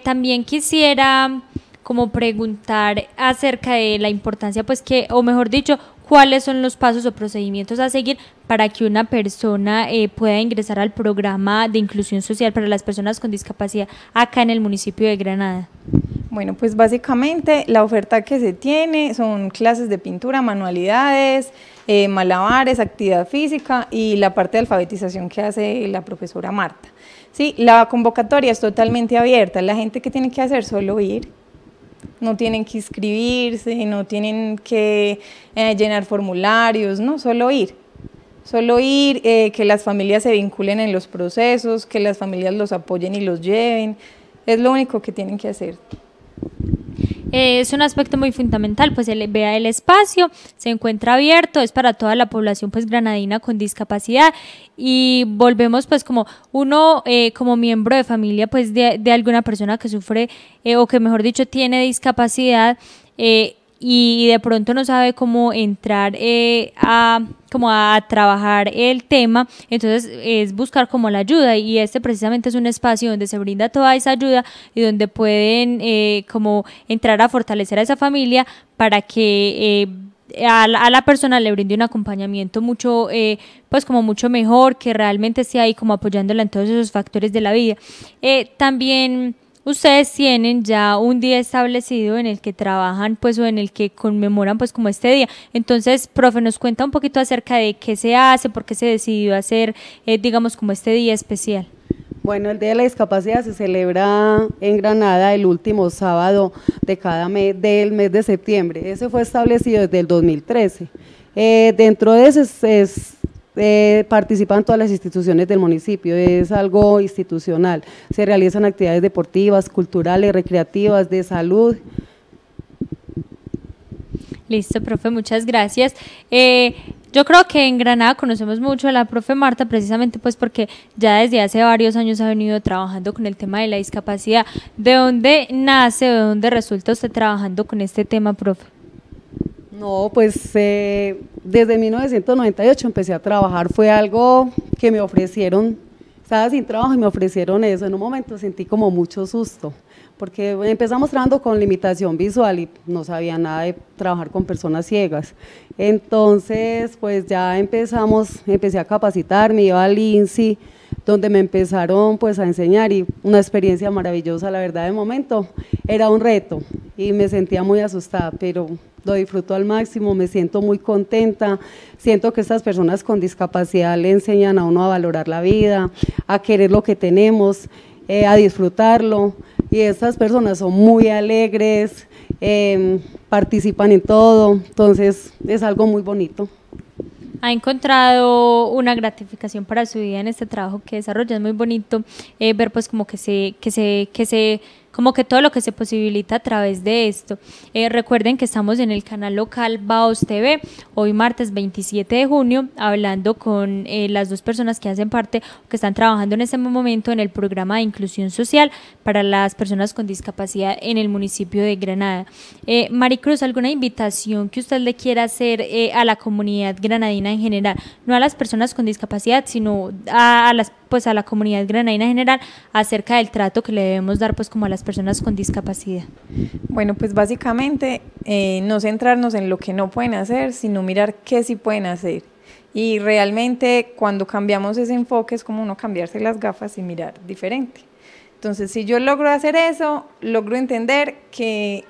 También quisiera como preguntar acerca de la importancia, pues que, o mejor dicho, cuáles son los pasos o procedimientos a seguir para que una persona pueda ingresar al programa de inclusión social para las personas con discapacidad acá en el municipio de Granada. Bueno, pues básicamente la oferta que se tiene son clases de pintura, manualidades, malabares, actividad física y la parte de alfabetización que hace la profesora Marta. Sí, la convocatoria es totalmente abierta, la gente que tiene que hacer solo ir, no tienen que inscribirse, no tienen que llenar formularios, no, solo ir, que las familias se vinculen en los procesos, que las familias los apoyen y los lleven, es lo único que tienen que hacer. Es un aspecto muy fundamental, pues vea el espacio, se encuentra abierto, es para toda la población pues granadina con discapacidad y volvemos pues como uno como miembro de familia pues de alguna persona que sufre o que mejor dicho tiene discapacidad y de pronto no sabe cómo entrar como a trabajar el tema, entonces es buscar como la ayuda y este precisamente es un espacio donde se brinda toda esa ayuda y donde pueden como entrar a fortalecer a esa familia para que a la persona le brinde un acompañamiento mucho pues como mucho mejor, que realmente esté ahí como apoyándola en todos esos factores de la vida. También ustedes tienen ya un día establecido en el que trabajan pues o en el que conmemoran pues como este día. Entonces, profe, nos cuenta un poquito acerca de qué se hace, por qué se decidió hacer digamos como este día especial. Bueno, el Día de la Discapacidad se celebra en Granada el último sábado de cada mes del mes de septiembre. Ese fue establecido desde el 2013. Dentro de ese participan todas las instituciones del municipio, es algo institucional. Se realizan actividades deportivas, culturales, recreativas, de salud. Listo, profe, muchas gracias. Yo creo que en Granada conocemos mucho a la profe Marta precisamente pues porque ya desde hace varios años ha venido trabajando con el tema de la discapacidad. ¿De dónde nace, de dónde resulta usted trabajando con este tema, profe? No, pues desde 1998 empecé a trabajar, fue algo que me ofrecieron, estaba sin trabajo y me ofrecieron eso, en un momento sentí como mucho susto, porque empezamos trabajando con limitación visual y no sabía nada de trabajar con personas ciegas, entonces pues ya empecé a capacitarme, iba al INSI, donde me empezaron pues a enseñar y una experiencia maravillosa, la verdad de momento era un reto y me sentía muy asustada, pero lo disfruto al máximo, me siento muy contenta, siento que estas personas con discapacidad le enseñan a uno a valorar la vida, a querer lo que tenemos, a disfrutarlo y estas personas son muy alegres, participan en todo, entonces es algo muy bonito. ¿Ha encontrado una gratificación para su vida en este trabajo que desarrolla? Es muy bonito ver pues como como que todo lo que se posibilita a través de esto. Recuerden que estamos en el canal local Baos TV, hoy martes 27 de junio, hablando con las dos personas que hacen parte, que están trabajando en este momento en el programa de inclusión social para las personas con discapacidad en el municipio de Granada. Maricruz, ¿alguna invitación que usted le quiera hacer a la comunidad granadina en general? No a las personas con discapacidad, sino a la comunidad granadina en general, acerca del trato que le debemos dar pues como a las personas con discapacidad. Bueno, pues básicamente no centrarnos en lo que no pueden hacer, sino mirar qué sí pueden hacer. Y realmente cuando cambiamos ese enfoque es como uno cambiarse las gafas y mirar diferente. Entonces, si yo logro hacer eso, logro entender que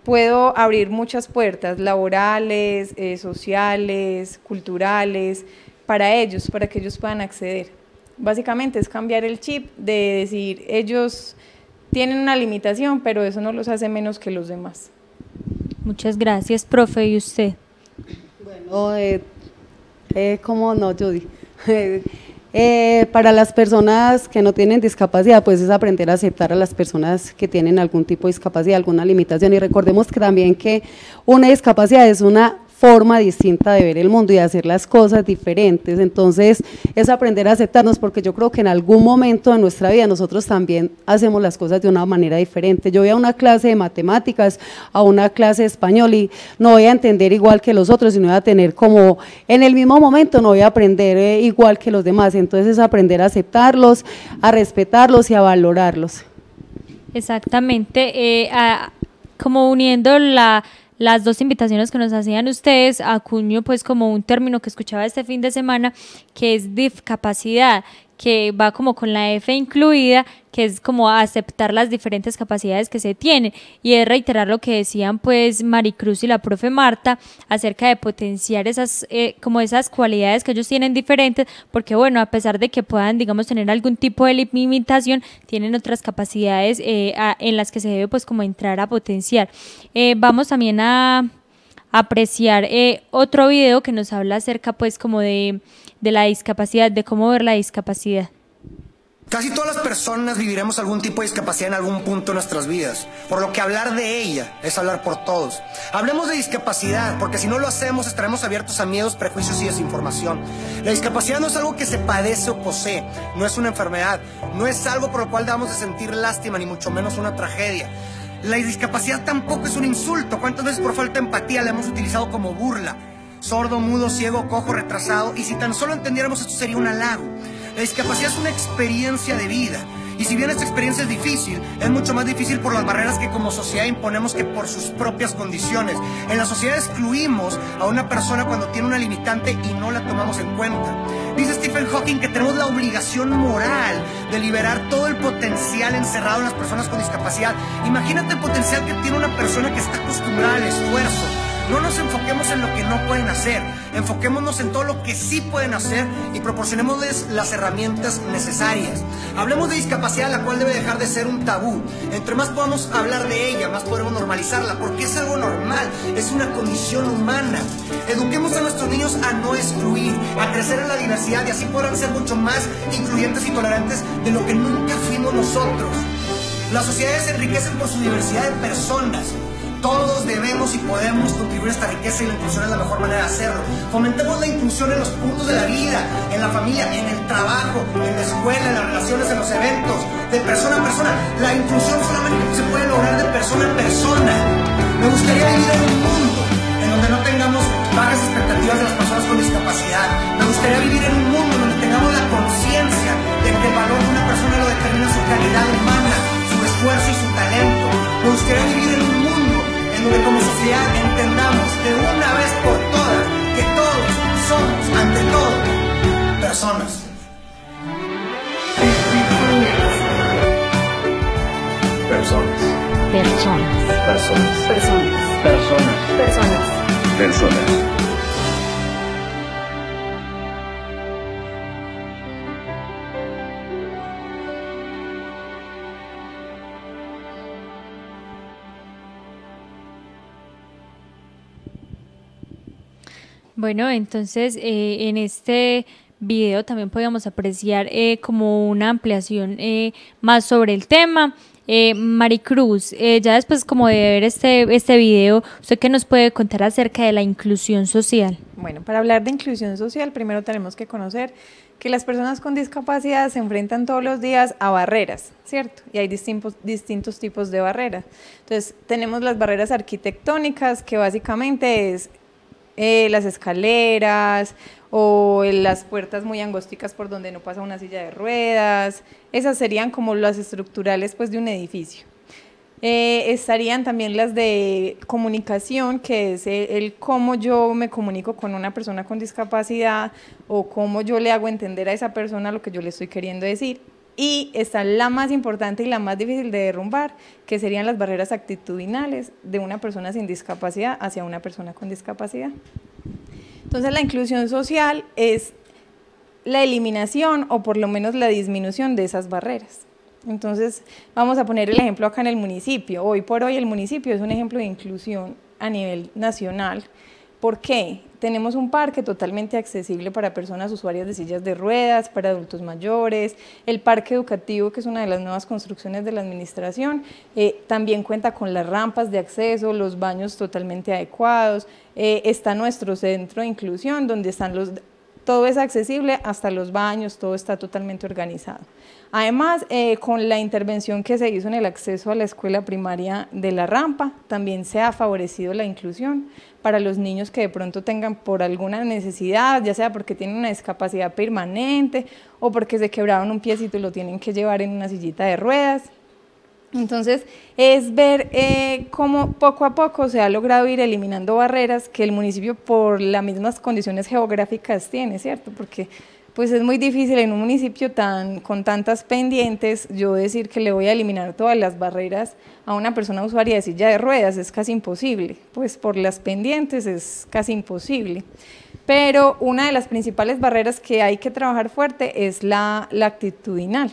puedo abrir muchas puertas laborales, sociales, culturales, para ellos, para que ellos puedan acceder. Básicamente es cambiar el chip de decir, ellos tienen una limitación, pero eso no los hace menos que los demás. Muchas gracias, profe. ¿Y usted? Bueno, ¿cómo no, Judy? Para las personas que no tienen discapacidad, pues es aprender a aceptar a las personas que tienen algún tipo de discapacidad, alguna limitación, y recordemos que también que una discapacidad es una forma distinta de ver el mundo y de hacer las cosas diferentes, entonces es aprender a aceptarnos, porque yo creo que en algún momento de nuestra vida nosotros también hacemos las cosas de una manera diferente. Yo voy a una clase de matemáticas, a una clase de español y no voy a entender igual que los otros, sino voy a tener como, en el mismo momento no voy a aprender igual que los demás, entonces es aprender a aceptarlos, a respetarlos y a valorarlos. Exactamente, como uniendo las dos invitaciones que nos hacían ustedes, acuño pues como un término que escuchaba este fin de semana, que es discapacidad, que va como con la F incluida, que es como aceptar las diferentes capacidades que se tienen, y es reiterar lo que decían pues Maricruz y la profe Marta acerca de potenciar esas como esas cualidades que ellos tienen diferentes, porque bueno, a pesar de que puedan digamos tener algún tipo de limitación, tienen otras capacidades en las que se debe pues como entrar a potenciar. Vamos también a apreciar otro video que nos habla acerca pues como de la discapacidad, de cómo ver la discapacidad. Casi todas las personas viviremos algún tipo de discapacidad en algún punto de nuestras vidas, por lo que hablar de ella es hablar por todos. Hablemos de discapacidad, porque si no lo hacemos estaremos abiertos a miedos, prejuicios y desinformación. La discapacidad no es algo que se padece o posee, no es una enfermedad, no es algo por lo cual debamos de sentir lástima, ni mucho menos una tragedia. La discapacidad tampoco es un insulto. ¿Cuántas veces por falta de empatía la hemos utilizado como burla? Sordo, mudo, ciego, cojo, retrasado, y si tan solo entendiéramos esto sería un halago. La discapacidad es una experiencia de vida, y si bien esta experiencia es difícil, es mucho más difícil por las barreras que como sociedad imponemos que por sus propias condiciones. En la sociedad excluimos a una persona cuando tiene una limitante y no la tomamos en cuenta. Dice Stephen Hawking que tenemos la obligación moral de liberar todo el potencial encerrado en las personas con discapacidad. Imagínate el potencial que tiene una persona que está acostumbrada al esfuerzo. No nos enfoquemos en lo que no pueden hacer, enfoquémonos en todo lo que sí pueden hacer y proporcionémosles las herramientas necesarias. Hablemos de discapacidad, la cual debe dejar de ser un tabú. Entre más podamos hablar de ella, más podremos normalizarla, porque es algo normal, es una condición humana. Eduquemos a nuestros niños a no excluir, a crecer en la diversidad, y así podrán ser mucho más incluyentes y tolerantes de lo que nunca fuimos nosotros. Las sociedades se enriquecen por su diversidad de personas. Todos debemos y podemos contribuir a esta riqueza, y la inclusión es la mejor manera de hacerlo. Fomentemos la inclusión en los puntos de la vida, en la familia, en el trabajo, en la escuela, en las relaciones, en los eventos, de persona a persona. La inclusión solamente se puede lograr de persona a persona. Me gustaría vivir en un mundo en donde no tengamos bajas expectativas de las personas con discapacidad. Me gustaría vivir en un mundo donde tengamos la conciencia de que el valor de una persona lo determina su calidad humana, su esfuerzo y su talento. Me gustaría vivir en un mundo en donde como sociedad entendamos de una vez por todas que todos somos, ante todo, personas. Personas. Personas. Personas. Personas. Personas. Personas. Personas. Bueno, entonces en este video también podíamos apreciar como una ampliación más sobre el tema. Maricruz, ya después como de ver este video, ¿usted qué nos puede contar acerca de la inclusión social? Bueno, para hablar de inclusión social, primero tenemos que conocer que las personas con discapacidad se enfrentan todos los días a barreras, ¿cierto? Y hay distintos tipos de barreras. Entonces, tenemos las barreras arquitectónicas, que básicamente es las escaleras o las puertas muy angosticas por donde no pasa una silla de ruedas. Esas serían como las estructurales, pues, de un edificio. Estarían también las de comunicación, que es el cómo yo me comunico con una persona con discapacidad o cómo yo le hago entender a esa persona lo que yo le estoy queriendo decir. Y está la más importante y la más difícil de derrumbar, que serían las barreras actitudinales de una persona sin discapacidad hacia una persona con discapacidad. Entonces, la inclusión social es la eliminación o por lo menos la disminución de esas barreras. Entonces, vamos a poner el ejemplo acá en el municipio. Hoy por hoy el municipio es un ejemplo de inclusión a nivel nacional. ¿Por qué? Tenemos un parque totalmente accesible para personas usuarias de sillas de ruedas, para adultos mayores. El parque educativo, que es una de las nuevas construcciones de la administración, también cuenta con las rampas de acceso, los baños totalmente adecuados. Está nuestro centro de inclusión, donde están todo es accesible, hasta los baños, todo está totalmente organizado. Además, con la intervención que se hizo en el acceso a la escuela primaria de la rampa, también se ha favorecido la inclusión para los niños que de pronto tengan por alguna necesidad, ya sea porque tienen una discapacidad permanente o porque se quebraron un piecito y lo tienen que llevar en una sillita de ruedas. Entonces, es ver cómo poco a poco se ha logrado ir eliminando barreras que el municipio por las mismas condiciones geográficas tiene, ¿cierto? Porque pues es muy difícil en un municipio con tantas pendientes yo decir que le voy a eliminar todas las barreras a una persona usuaria de silla de ruedas, es casi imposible, pues por las pendientes es casi imposible. Pero una de las principales barreras que hay que trabajar fuerte es la actitudinal.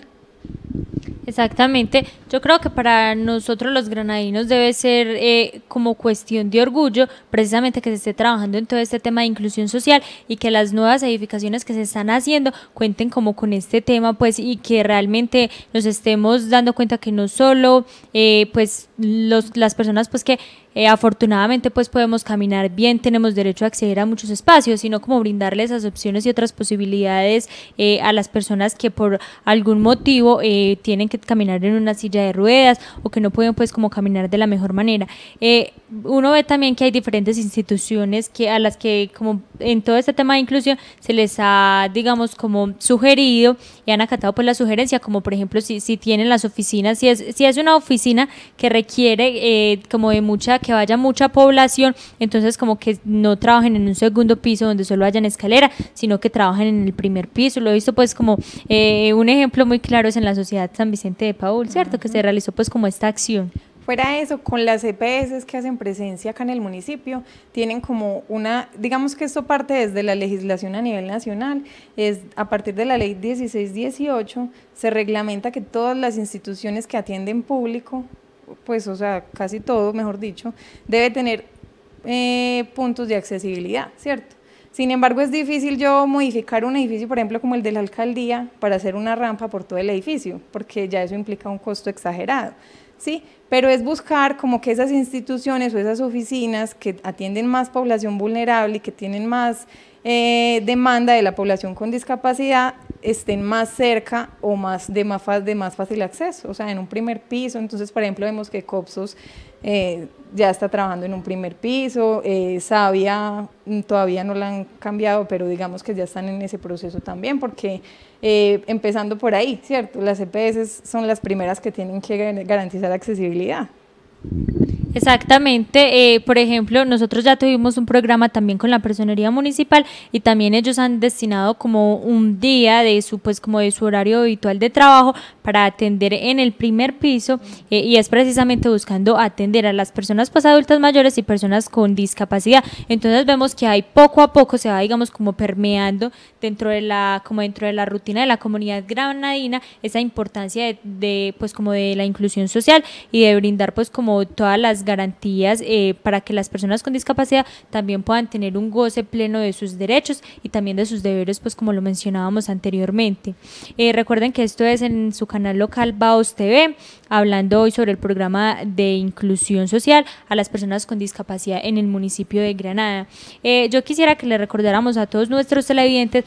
Exactamente, yo creo que para nosotros los granadinos debe ser como cuestión de orgullo precisamente que se esté trabajando en todo este tema de inclusión social y que las nuevas edificaciones que se están haciendo cuenten como con este tema, pues, y que realmente nos estemos dando cuenta que no solo pues las personas pues que afortunadamente pues podemos caminar bien, tenemos derecho a acceder a muchos espacios, sino como brindarle esas opciones y otras posibilidades a las personas que por algún motivo tienen que caminar en una silla de ruedas o que no pueden pues como caminar de la mejor manera. Uno ve también que hay diferentes instituciones que a las que como en todo este tema de inclusión se les ha digamos como sugerido y han acatado pues la sugerencia, como por ejemplo si tienen las oficinas, si es una oficina que requiere como de que vaya mucha población, entonces como que no trabajen en un segundo piso donde solo hayan escalera, sino que trabajen en el primer piso. Lo he visto pues como un ejemplo muy claro es en la Sociedad San Vicente de Paúl, ¿cierto? Que se realizó pues como esta acción. Fuera de eso, con las EPS que hacen presencia acá en el municipio, tienen como digamos que esto parte desde la legislación a nivel nacional, es a partir de la ley 1618, se reglamenta que todas las instituciones que atienden público, pues o sea, casi todo, mejor dicho, debe tener puntos de accesibilidad, ¿cierto? Sin embargo, es difícil yo modificar un edificio, por ejemplo, como el de la alcaldía, para hacer una rampa por todo el edificio, porque ya eso implica un costo exagerado, ¿sí? Pero es buscar como que esas instituciones o esas oficinas que atienden más población vulnerable y que tienen más demanda de la población con discapacidad estén más cerca o de más fácil acceso, o sea, en un primer piso. Entonces, por ejemplo, vemos que Copsos ya está trabajando en un primer piso, Savia todavía no la han cambiado, pero digamos que ya están en ese proceso también, porque empezando por ahí, ¿cierto? Las EPS son las primeras que tienen que garantizar accesibilidad. Exactamente, por ejemplo, nosotros ya tuvimos un programa también con la Personería Municipal y también ellos han destinado como un día de su pues como de su horario habitual de trabajo para atender en el primer piso y es precisamente buscando atender a las personas pues adultas mayores y personas con discapacidad. Entonces vemos que hay poco a poco se va digamos como permeando dentro de la rutina de la comunidad granadina esa importancia de pues como de la inclusión social y de brindar pues como todas las garantías para que las personas con discapacidad también puedan tener un goce pleno de sus derechos y también de sus deberes, pues como lo mencionábamos anteriormente. Recuerden que esto es en su canal local Baos TV, hablando hoy sobre el programa de inclusión social a las personas con discapacidad en el municipio de Granada. Yo quisiera que le recordáramos a todos nuestros televidentes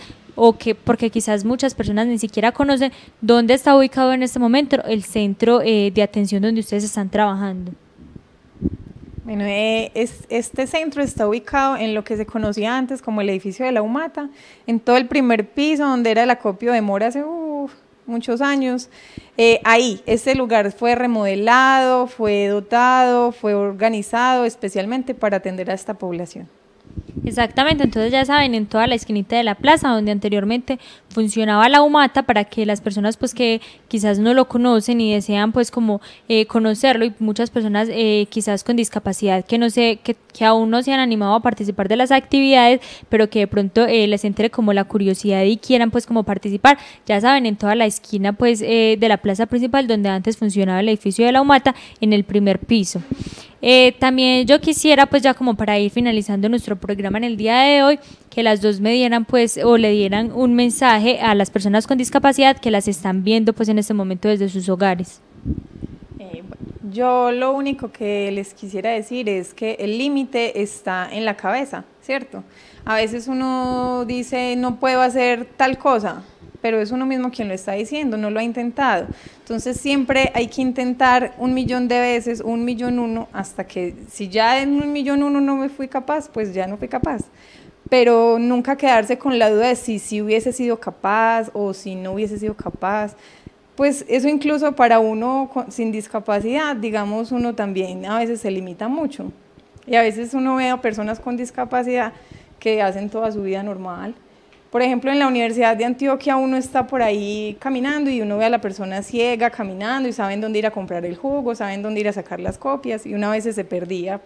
porque quizás muchas personas ni siquiera conocen dónde está ubicado en este momento el centro de atención donde ustedes están trabajando. Bueno, este centro está ubicado en lo que se conocía antes como el edificio de la Humata, en todo el primer piso donde era el acopio de Mora hace muchos años. Ahí, este lugar fue remodelado, fue dotado, fue organizado especialmente para atender a esta población. Exactamente, entonces ya saben, en toda la esquinita de la plaza donde anteriormente funcionaba la Humata, para que las personas pues que quizás no lo conocen y desean pues como conocerlo, y muchas personas quizás con discapacidad que no sé, que aún no se han animado a participar de las actividades, pero que de pronto les entre como la curiosidad y quieran pues como participar, ya saben, en toda la esquina pues de la plaza principal donde antes funcionaba el edificio de la Humata, en el primer piso. También yo quisiera pues ya como para ir finalizando nuestro programa en el día de hoy, que las dos me dieran pues o le dieran un mensaje a las personas con discapacidad que las están viendo pues en este momento desde sus hogares. Yo lo único que les quisiera decir es que el límite está en la cabeza, ¿cierto? A veces uno dice no puedo hacer tal cosa, pero es uno mismo quien lo está diciendo, no lo ha intentado. Entonces siempre hay que intentar 1.000.000 de veces, 1.000.001, hasta que si ya en 1.000.001 no me fui capaz, pues ya no fui capaz. Pero nunca quedarse con la duda de si hubiese sido capaz o si no hubiese sido capaz. Pues eso incluso para uno sin discapacidad, digamos, uno también a veces se limita mucho. Y a veces uno ve a personas con discapacidad que hacen toda su vida normal. Por ejemplo, en la Universidad de Antioquia uno está por ahí caminando y uno ve a la persona ciega caminando y saben dónde ir a comprar el jugo, saben dónde ir a sacar las copias, y una vez se perdía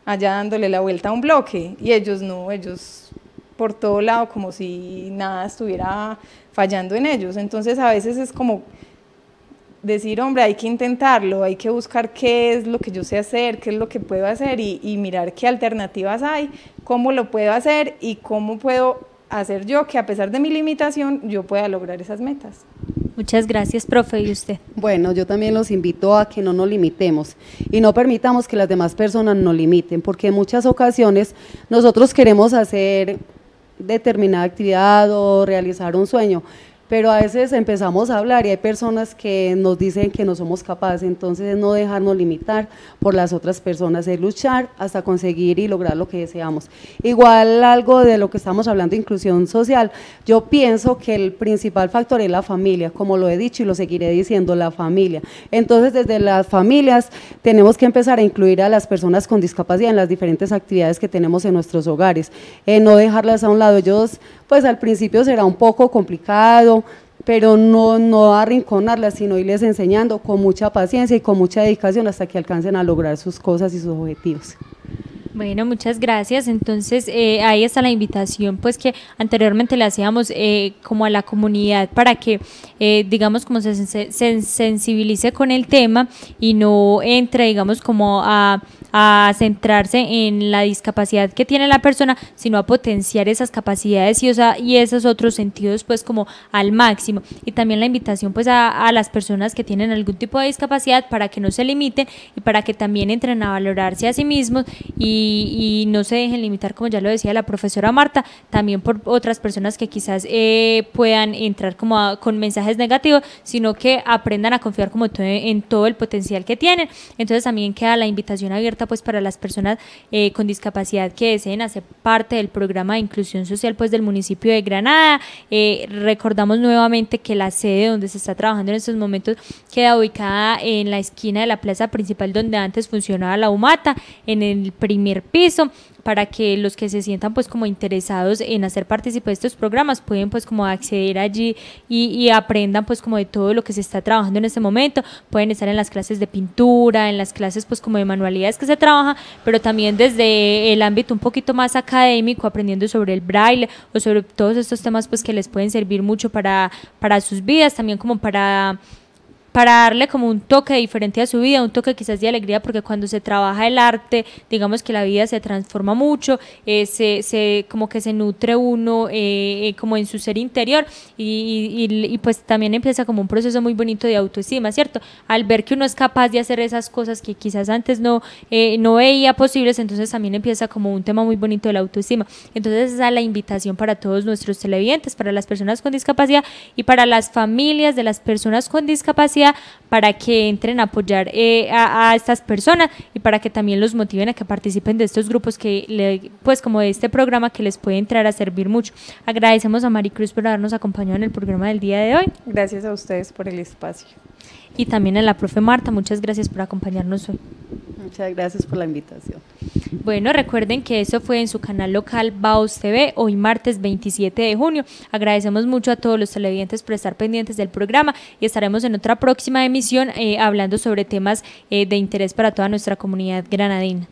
allá dándole la vuelta a un bloque, y ellos no, ellos por todo lado como si nada estuviera fallando en ellos. Entonces a veces es como decir, hombre, hay que intentarlo, hay que buscar qué es lo que yo sé hacer, qué es lo que puedo hacer y mirar qué alternativas hay, cómo lo puedo hacer y cómo puedo hacer yo que a pesar de mi limitación yo pueda lograr esas metas. Muchas gracias, profe. ¿Y usted? Bueno, yo también los invito a que no nos limitemos y no permitamos que las demás personas nos limiten, porque en muchas ocasiones nosotros queremos hacer determinada actividad o realizar un sueño, pero a veces empezamos a hablar y hay personas que nos dicen que no somos capaces, entonces no dejarnos limitar por las otras personas, es luchar hasta conseguir y lograr lo que deseamos. Igual algo de lo que estamos hablando de inclusión social, yo pienso que el principal factor es la familia, como lo he dicho y lo seguiré diciendo, la familia. Entonces desde las familias tenemos que empezar a incluir a las personas con discapacidad en las diferentes actividades que tenemos en nuestros hogares, no dejarlas a un lado. Ellos pues al principio será un poco complicado, pero no arrinconarlas, sino irles enseñando con mucha paciencia y con mucha dedicación hasta que alcancen a lograr sus cosas y sus objetivos. Bueno, muchas gracias. Entonces, ahí está la invitación, pues que anteriormente le hacíamos como a la comunidad para que, digamos, como se sensibilice con el tema y no entre, digamos, como a centrarse en la discapacidad que tiene la persona, sino a potenciar esas capacidades y esos otros sentidos, pues como al máximo. Y también la invitación, pues a las personas que tienen algún tipo de discapacidad para que no se limiten y para que también entren a valorarse a sí mismos y no se dejen limitar, como ya lo decía la profesora Marta, también por otras personas que quizás puedan entrar como con mensajes negativos, sino que aprendan a confiar como en todo el potencial que tienen. Entonces también queda la invitación abierta pues para las personas con discapacidad que deseen hacer parte del programa de inclusión social pues del municipio de Granada. Recordamos nuevamente que la sede donde se está trabajando en estos momentos queda ubicada en la esquina de la plaza principal donde antes funcionaba la UMATA, en el primer piso, para que los que se sientan pues como interesados en hacer partícipe de estos programas pueden pues como acceder allí y aprendan pues como de todo lo que se está trabajando en este momento. Pueden estar en las clases de pintura, en las clases pues como de manualidades que se trabaja, pero también desde el ámbito un poquito más académico, aprendiendo sobre el braille o sobre todos estos temas pues que les pueden servir mucho para sus vidas, también como para darle como un toque diferente a su vida, un toque quizás de alegría, porque cuando se trabaja el arte, digamos que la vida se transforma mucho, como que se nutre uno como en su ser interior y pues también empieza como un proceso muy bonito de autoestima, ¿cierto? Al ver que uno es capaz de hacer esas cosas que quizás antes no veía posibles, entonces también empieza como un tema muy bonito de la autoestima. Entonces esa es la invitación para todos nuestros televidentes, para las personas con discapacidad y para las familias de las personas con discapacidad, para que entren a apoyar a estas personas y para que también los motiven a que participen de estos grupos pues como de este programa que les puede entrar a servir mucho. Agradecemos a Maricruz por habernos acompañado en el programa del día de hoy. Gracias a ustedes por el espacio. Y también a la profe Marta, muchas gracias por acompañarnos hoy. Muchas gracias por la invitación. Bueno, recuerden que eso fue en su canal local Baos TV, hoy martes 27 de junio. Agradecemos mucho a todos los televidentes por estar pendientes del programa y estaremos en otra próxima emisión hablando sobre temas de interés para toda nuestra comunidad granadina.